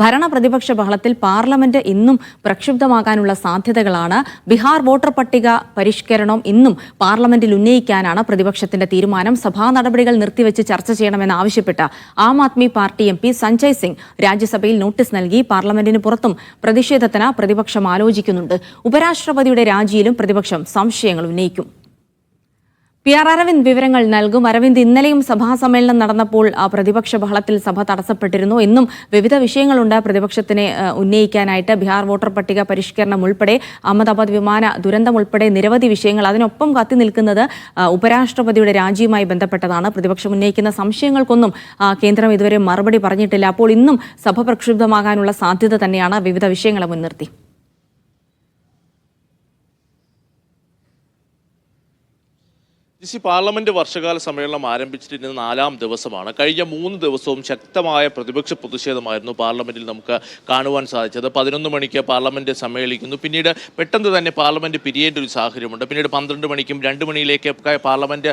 ഭരണ പ്രതിപക്ഷ ബഹളത്തിൽ പാർലമെന്റ് ഇന്നും പ്രക്ഷുബ്ധമാകാനുള്ള സാധ്യതകളാണ്. ബീഹാർ വോട്ടർ പട്ടിക പരിഷ്കരണം ഇന്നും പാർലമെന്റിൽ ഉന്നയിക്കാനാണ് പ്രതിപക്ഷത്തിന്റെ തീരുമാനം. സഭാ നടപടികൾ നിർത്തിവെച്ച് ചർച്ച ചെയ്യണമെന്നാവശ്യപ്പെട്ട് ആം ആദ്മി പാർട്ടി MP സഞ്ജയ് സിംഗ് രാജ്യസഭയിൽ നോട്ടീസ് നൽകി. പാർലമെന്റിന് പുറത്തും പ്രതിഷേധത്തിന് പ്രതിപക്ഷം ആലോചിക്കുന്നുണ്ട്. ഉപരാഷ്ട്രപതിയുടെ രാജിയിലും പ്രതിപക്ഷം സംശയങ്ങൾ ഉന്നയിക്കും. PR അരവിന്ദ് വിവരങ്ങൾ നൽകും. അരവിന്ദ്, ഇന്നലെയും സഭാ സമ്മേളനം നടന്നപ്പോൾ പ്രതിപക്ഷ ബഹളത്തിൽ സഭ തടസ്സപ്പെട്ടിരുന്നു. ഇന്നും വിവിധ വിഷയങ്ങളുണ്ട് പ്രതിപക്ഷത്തിന് ഉന്നയിക്കാനായിട്ട്. ബീഹാർ വോട്ടർ പട്ടിക പരിഷ്കരണം ഉൾപ്പെടെ അഹമ്മദാബാദ് വിമാന ദുരന്തം ഉൾപ്പെടെ നിരവധി വിഷയങ്ങൾ. അതിനൊപ്പം കത്തി നിൽക്കുന്നത് ഉപരാഷ്ട്രപതിയുടെ രാജിയുമായി ബന്ധപ്പെട്ടതാണ്. പ്രതിപക്ഷം ഉന്നയിക്കുന്ന സംശയങ്ങൾക്കൊന്നും കേന്ദ്രം ഇതുവരെ മറുപടി പറഞ്ഞിട്ടില്ല. അപ്പോൾ ഇന്നും സഭ പ്രക്ഷുബ്ധമാകാനുള്ള സാധ്യത തന്നെയാണ് വിവിധ വിഷയങ്ങളെ മുൻനിർത്തി. പാർലമെന്റ് വർഷകാല സമ്മേളനം ആരംഭിച്ചിട്ട് 4-ാം ദിവസമാണ്. കഴിഞ്ഞ 3 ദിവസവും ശക്തമായ പ്രതിപക്ഷ പ്രതിഷേധമായിരുന്നു പാർലമെന്റിൽ നമുക്ക് കാണുവാൻ സാധിച്ചത്. 11 മണിക്ക് പാർലമെന്റ് സമ്മേളിക്കുന്നു. പിന്നീട് പെട്ടെന്ന് തന്നെ പാർലമെന്റ് പിരിയേണ്ട ഒരു സാഹചര്യമുണ്ട്. പിന്നീട് 12 മണിക്കും 2 മണിയിലേക്കൊക്കെ പാർലമെന്റ്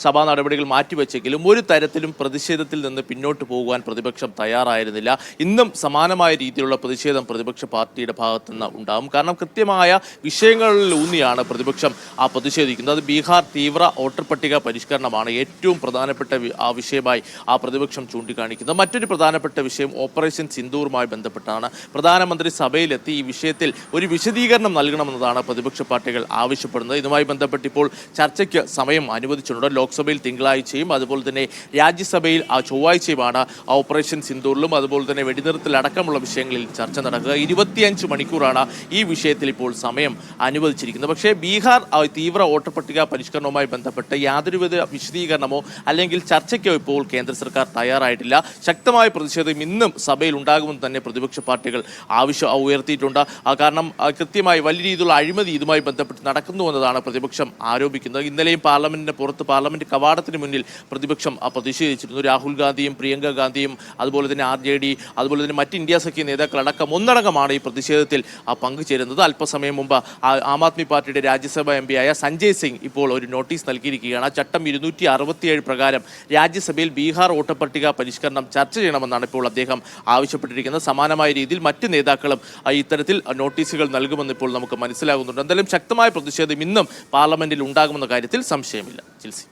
സഭാ നടപടികൾ മാറ്റിവെച്ചെങ്കിലും ഒരു തരത്തിലും പ്രതിഷേധത്തിൽ നിന്ന് പിന്നോട്ട് പോകുവാൻ പ്രതിപക്ഷം തയ്യാറായിരുന്നില്ല. ഇന്നും സമാനമായ രീതിയിലുള്ള പ്രതിഷേധം പ്രതിപക്ഷ പാർട്ടിയുടെ ഭാഗത്തുനിന്ന് ഉണ്ടാകും. കാരണം കൃത്യമായ വിഷയങ്ങളിലൂന്നിയാണ് പ്രതിപക്ഷം പ്രതിഷേധിക്കുന്നത്. ബീഹാർ തീവ്ര വോട്ടർ പട്ടിക പരിഷ്കരണമാണ് ഏറ്റവും പ്രധാനപ്പെട്ട വിഷയമായി പ്രതിപക്ഷം ചൂണ്ടിക്കാണിക്കുന്നത്. മറ്റൊരു പ്രധാനപ്പെട്ട വിഷയം ഓപ്പറേഷൻ സിന്ദൂറുമായി ബന്ധപ്പെട്ടാണ്. പ്രധാനമന്ത്രി സഭയിലെത്തി ഈ വിഷയത്തിൽ ഒരു വിശദീകരണം നൽകണമെന്നതാണ് പ്രതിപക്ഷ പാർട്ടികൾ ആവശ്യപ്പെടുന്നത്. ഇതുമായി ബന്ധപ്പെട്ട് ഇപ്പോൾ ചർച്ചയ്ക്ക് സമയം അനുവദിച്ചിട്ടുണ്ട്. ലോക്സഭയിൽ തിങ്കളാഴ്ചയും അതുപോലെ തന്നെ രാജ്യസഭയിൽ ചൊവ്വാഴ്ചയുമാണ് ഓപ്പറേഷൻ സിന്ദൂറിലും അതുപോലെ തന്നെ വെടിനിർത്തലടക്കമുള്ള വിഷയങ്ങളിൽ ചർച്ച നടക്കുക. 25 മണിക്കൂറാണ് ഈ വിഷയത്തിൽ ഇപ്പോൾ സമയം അനുവദിച്ചിരിക്കുന്നത്. പക്ഷേ ബീഹാർ തീവ്ര വോട്ടർ പട്ടിക പരിഷ്കരണവുമായി ബന്ധപ്പെട്ട് യാതൊരുവിധ വിശദീകരണമോ അല്ലെങ്കിൽ ചർച്ചയ്ക്കോ ഇപ്പോൾ കേന്ദ്ര സർക്കാർ തയ്യാറായിട്ടില്ല. ശക്തമായ പ്രതിഷേധം ഇന്നും സഭയിൽ ഉണ്ടാകുമെന്ന് തന്നെ പ്രതിപക്ഷ പാർട്ടികൾ ഉയർത്തിയിട്ടുണ്ട്. കാരണം കൃത്യമായി വലിയ രീതിയിലുള്ള അഴിമതി ഇതുമായി ബന്ധപ്പെട്ട് നടക്കുന്നുവെന്നതാണ് പ്രതിപക്ഷം ആരോപിക്കുന്നത്. ഇന്നലെയും പാർലമെന്റിന് പുറത്ത് പാർലമെന്റ് കവാടത്തിന് മുന്നിൽ പ്രതിപക്ഷം പ്രതിഷേധിച്ചിരുന്നു. രാഹുൽ ഗാന്ധിയും പ്രിയങ്ക ഗാന്ധിയും അതുപോലെ തന്നെ RJD അതുപോലെ തന്നെ മറ്റ് ഇന്ത്യ സഖ്യ നേതാക്കളടക്കം ഒന്നടങ്കമാണ് ഈ പ്രതിഷേധത്തിൽ പങ്കുചേരുന്നത്. അല്പസമയം മുമ്പ് ആം ആദ്മി പാർട്ടിയുടെ രാജ്യസഭാ MP ആയ സഞ്ജയ് സിംഗ് ഇപ്പോൾ ഒരു നോട്ടീസ് നൽകിയിരിക്കുകയാണ്. ചട്ടം 267 പ്രകാരം രാജ്യസഭയിൽ ബീഹാർ വോട്ടർ പട്ടിക പരിഷ്കരണം ചർച്ച ചെയ്യണമെന്നാണ് ഇപ്പോൾ അദ്ദേഹം ആവശ്യപ്പെട്ടിരിക്കുന്നത്. സമാനമായ രീതിയിൽ മറ്റ് നേതാക്കളും ഇത്തരത്തിൽ നോട്ടീസുകൾ നൽകുമെന്ന് ഇപ്പോൾ നമുക്ക് മനസ്സിലാകുന്നുണ്ട്. എന്തായാലും ശക്തമായ പ്രതിഷേധം ഇന്നും പാർലമെന്റിൽ ഉണ്ടാകുമെന്ന കാര്യത്തിൽ സംശയമില്ല. ചിൽസി.